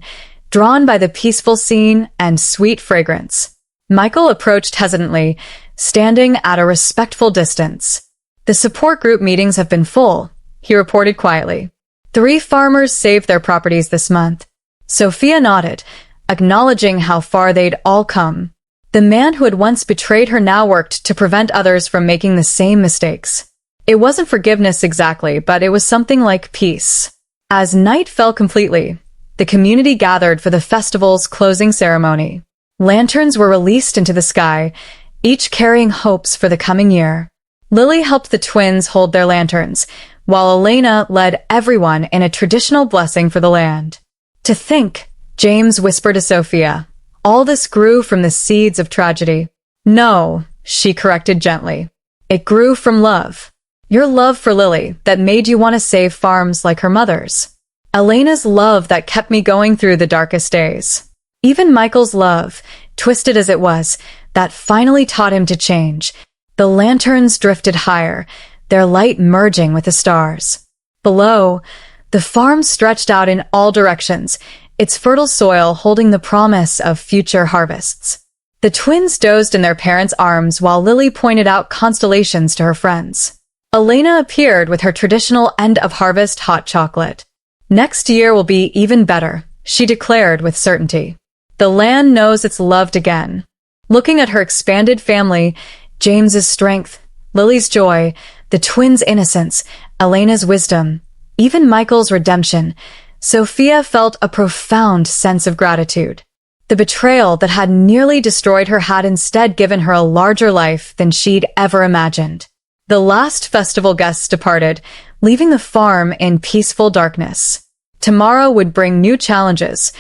drawn by the peaceful scene and sweet fragrance. Michael approached hesitantly, standing at a respectful distance. "The support group meetings have been full," he reported quietly. 3 farmers saved their properties this month. Sophia nodded, acknowledging how far they'd all come. The man who had once betrayed her now worked to prevent others from making the same mistakes. It wasn't forgiveness exactly, but it was something like peace. As night fell completely, the community gathered for the festival's closing ceremony. Lanterns were released into the sky, each carrying hopes for the coming year. Lily helped the twins hold their lanterns, while Elena led everyone in a traditional blessing for the land. "To think," James whispered to Sophia, "all this grew from the seeds of tragedy." "No," she corrected gently. "It grew from love. Your love for Lily that made you want to save farms like her mother's. Elena's love that kept me going through the darkest days. Even Michael's love, twisted as it was, that finally taught him to change." The lanterns drifted higher, their light merging with the stars. Below, the farm stretched out in all directions, its fertile soil holding the promise of future harvests. The twins dozed in their parents' arms while Lily pointed out constellations to her friends. Elena appeared with her traditional end-of-harvest hot chocolate. "Next year will be even better," she declared with certainty. "The land knows it's loved again." Looking at her expanded family, James's strength, Lily's joy, the twins' innocence, Elena's wisdom, even Michael's redemption, Sophia felt a profound sense of gratitude. The betrayal that had nearly destroyed her had instead given her a larger life than she'd ever imagined. The last festival guests departed, leaving the farm in peaceful darkness. Tomorrow would bring new challenges,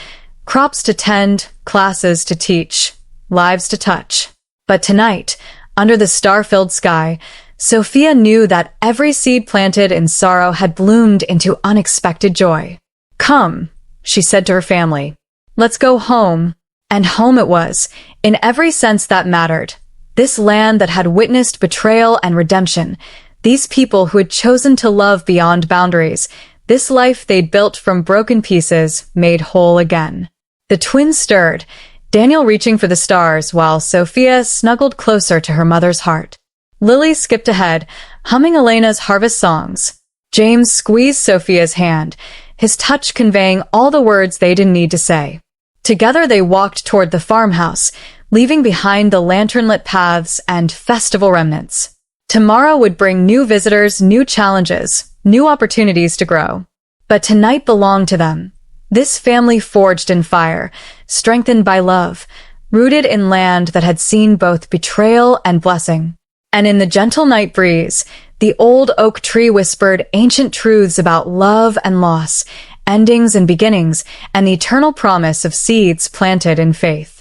crops to tend, classes to teach, lives to touch. But tonight, under the star-filled sky, Sophia knew that every seed planted in sorrow had bloomed into unexpected joy. "Come," she said to her family. "Let's go home." And home it was, in every sense that mattered. This land that had witnessed betrayal and redemption, these people who had chosen to love beyond boundaries, this life they'd built from broken pieces, made whole again. The twins stirred, Daniel reaching for the stars while Sophia snuggled closer to her mother's heart. Lily skipped ahead, humming Elena's harvest songs. James squeezed Sophia's hand, his touch conveying all the words they didn't need to say. Together they walked toward the farmhouse, leaving behind the lantern-lit paths and festival remnants. Tomorrow would bring new visitors, new challenges, new opportunities to grow. But tonight belonged to them. This family forged in fire, strengthened by love, rooted in land that had seen both betrayal and blessing. And in the gentle night breeze, the old oak tree whispered ancient truths about love and loss, endings and beginnings, and the eternal promise of seeds planted in faith.